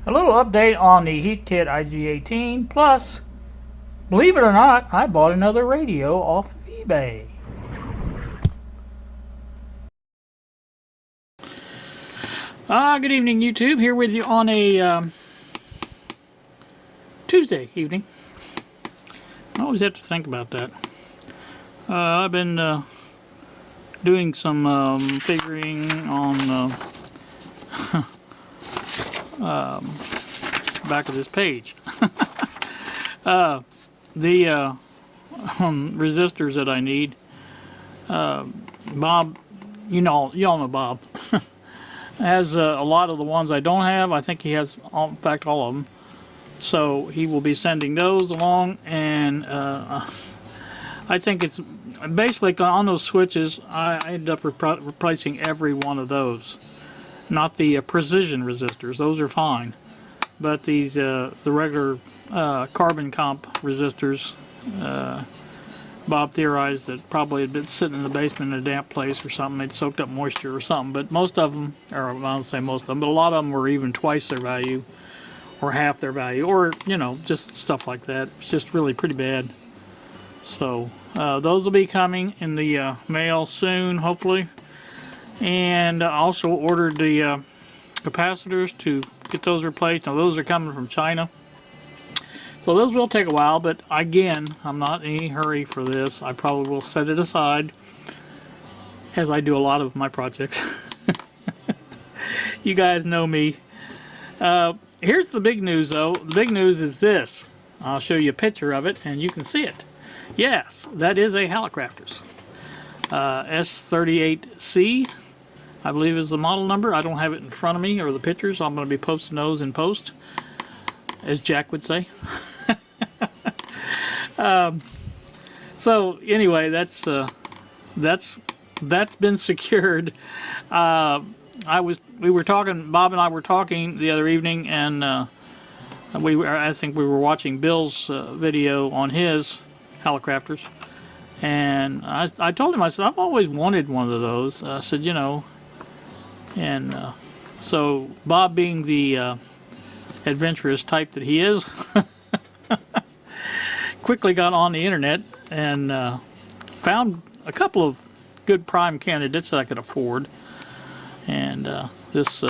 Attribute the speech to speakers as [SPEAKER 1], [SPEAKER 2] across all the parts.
[SPEAKER 1] A little update on the Heathkit IG-18, plus, believe it or not, I bought another radio off of eBay. Good evening, YouTube. Here with you on a Tuesday evening. I always have to think about that. I've been doing some figuring on back of this page. The resistors that I need. Bob, y'all know Bob. Has a lot of the ones I don't have. I think he has, in fact, all of them. So he will be sending those along, and I think it's basically on those switches. I ended up replacing every one of those. Not the precision resistors; those are fine. But these the regular carbon comp resistors. Bob theorized that probably had been sitting in the basement in a damp place or something. They'd soaked up moisture or something. But most of them, or I don't say most of them, but a lot of them were even twice their value or half their value, or, you know, just stuff like that. It's just really pretty bad. So those will be coming in the mail soon, hopefully. And I also ordered the capacitors to get those replaced. Now those are coming from China. So those will take a while, but again, I'm not in any hurry for this. I probably will set it aside, as I do a lot of my projects. You guys know me. Here's the big news, though. The big news is this. I'll show you a picture of it, and you can see it. Yes, that is a Hallicrafters. S38C, I believe is the model number. I don't have it in front of me, or the pictures. I'm going to be posting those in post, as Jack would say. So anyway, that's been secured. We were talking. Bob and I were talking the other evening, and I think we were watching Bill's video on his Hallicrafters, and I told him, I said, I've always wanted one of those. I said, you know, and so Bob, being the adventurous type that he is, quickly got on the internet and found a couple of good prime candidates that I could afford. And this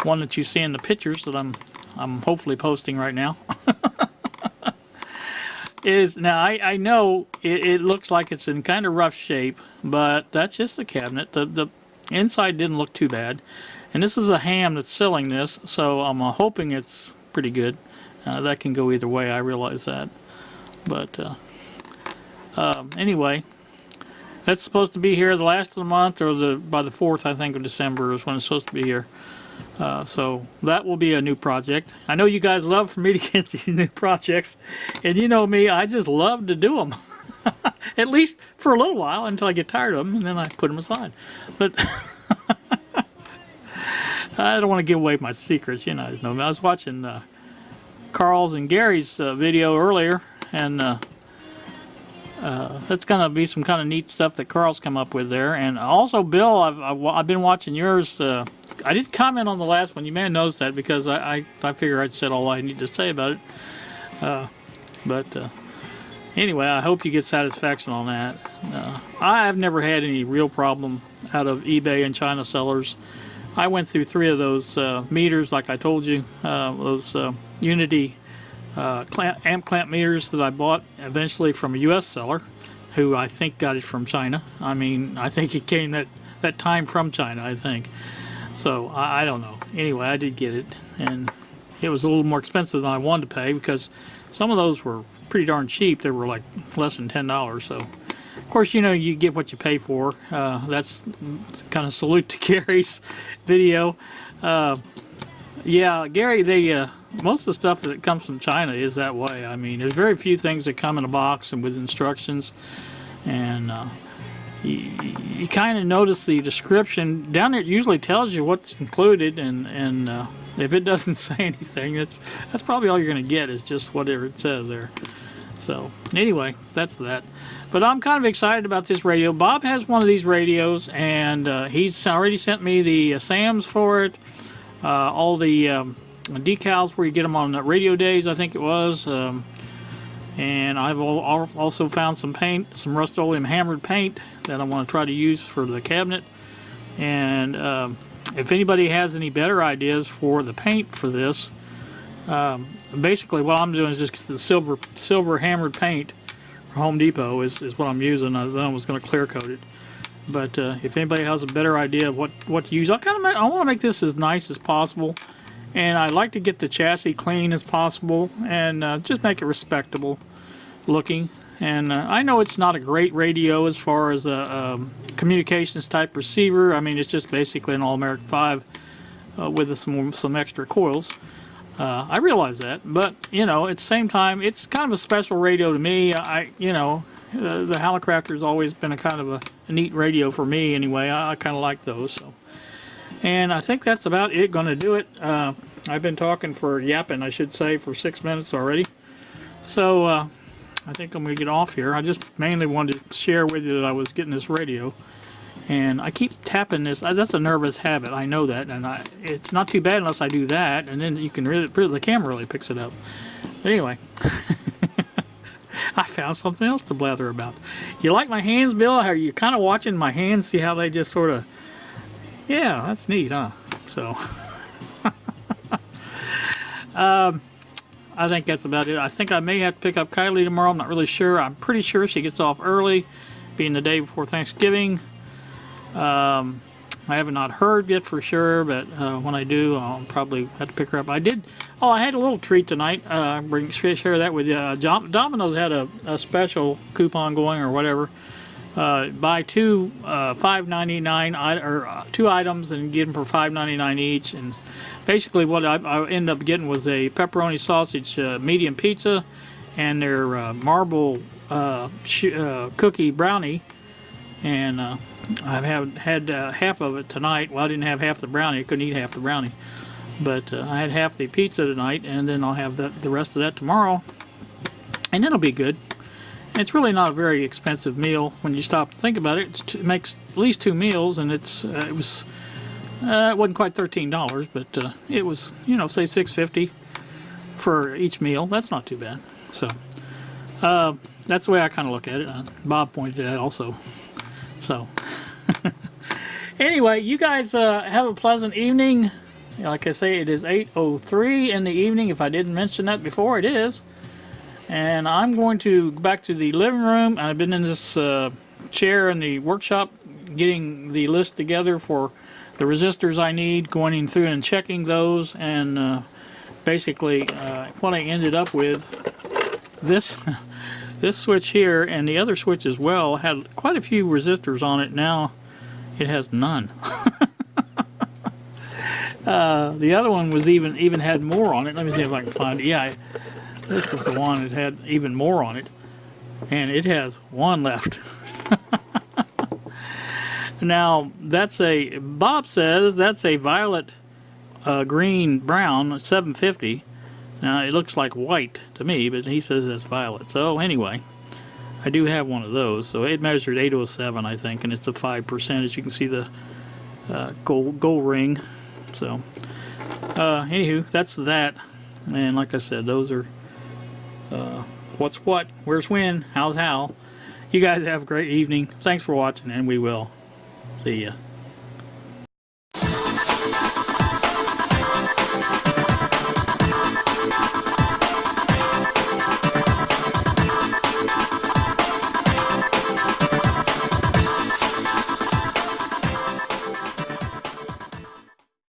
[SPEAKER 1] one that you see in the pictures that I'm hopefully posting right now is, now I know it looks like it's in kind of rough shape, but that's just the cabinet. The inside didn't look too bad. And this is a ham that's selling this, so I'm hoping it's pretty good. That can go either way, I realize that. But anyway, that's supposed to be here the last of the month, or by the 4th, I think, of December is when it's supposed to be here. So that will be a new project. I know you guys love for me to get these new projects, and you know me, I just love to do them. At least for a little while, until I get tired of them, and then I put them aside. But I don't want to give away my secrets, you know. I was watching Carl's and Gary's video earlier, and that's going to be some kind of neat stuff that Carl's come up with there. And also, Bill, I've been watching yours. I didn't comment on the last one. You may have noticed that, because I figure I'd said all I need to say about it. But anyway, I hope you get satisfaction on that. I have never had any real problem out of eBay and China sellers. I went through 3 of those meters, like I told you, those Unity amp clamp meters that I bought eventually from a U.S. seller, who I think got it from China. I mean, I think it came that time from China, I think. So I don't know. Anyway, I did get it, and it was a little more expensive than I wanted to pay, because some of those were pretty darn cheap. They were like less than $10. So, of course, you know, you get what you pay for. That's kind of salute to Gary's video. Yeah, Gary, most of the stuff that comes from China is that way. I mean, there's very few things that come in a box and with instructions, and you kind of notice the description down there. It usually tells you what's included, and if it doesn't say anything, that's probably all you're going to get, is just whatever it says there. So anyway, that's that. But I'm kind of excited about this radio. Bob has one of these radios, and he's already sent me the SAMs for it, all the decals where you get them on the radio days, I think it was. And I've also found some paint, some Rust-Oleum hammered paint that I want to try to use for the cabinet. And if anybody has any better ideas for the paint for this, basically what I'm doing is just the silver hammered paint from Home Depot is what I'm using. I was going to clear coat it. But if anybody has a better idea of what to use, I want to make this as nice as possible. And I like to get the chassis clean as possible and just make it respectable looking. And I know it's not a great radio as far as a communications type receiver. I mean, it's just basically an All-American 5 with some extra coils. I realize that, but you know, at the same time, it's kind of a special radio to me. The Hallicrafter's always been a kind of a neat radio for me anyway. I kind of like those. So. And I think that's about it. Going to do it. I've been yapping, I should say, for 6 minutes already. So I think I'm going to get off here. I just mainly wanted to share with you that I was getting this radio. And I keep tapping this. That's a nervous habit. I know that. And it's not too bad unless I do that. And then you can the camera really picks it up. But anyway. I found something else to blather about. You like my hands, Bill? Are you kind of watching my hands? See how they just sort of... Yeah, that's neat, huh? So, I think that's about it. I think I may have to pick up Kylie tomorrow. I'm not really sure. I'm pretty sure she gets off early, being the day before Thanksgiving. I have not heard yet for sure, but when I do, I'll probably have to pick her up. I had a little treat tonight. Share that with you. Domino's had a special coupon going or whatever. Buy two $5.99 or two items and get them for $5.99 each. And basically, what I ended up getting was a pepperoni sausage medium pizza and their marble cookie brownie. And I've had half of it tonight. Well, I didn't have half the brownie. I couldn't eat half the brownie, but I had half the pizza tonight, and then I'll have the rest of that tomorrow, and it'll be good. It's really not a very expensive meal when you stop and think about it. It makes at least 2 meals, and it wasn't quite $13, but it was, you know, say $6.50 for each meal. That's not too bad. So that's the way I kind of look at it. Bob pointed at it also. So anyway, you guys have a pleasant evening. Like I say, it is 8:03 in the evening. If I didn't mention that before, it is. And I'm going to go back to the living room. I've been in this chair in the workshop getting the list together for the resistors I need, going in through and checking those, and basically what I ended up with, this switch here and the other switch as well had quite a few resistors on it. Now it has none. The other one was even had more on it. Let me see if I can find it. Yeah, this is the one that had even more on it, and it has one left. Now Bob says that's a violet green brown 750. Now it looks like white to me, but he says that's violet. So anyway, I do have one of those. So it measured 807, I think, and it's a 5%. As you can see, the gold ring. So anywho, that's that. And like I said, those are what's what, where's when, how's how. You guys have a great evening. Thanks for watching, and we will see ya.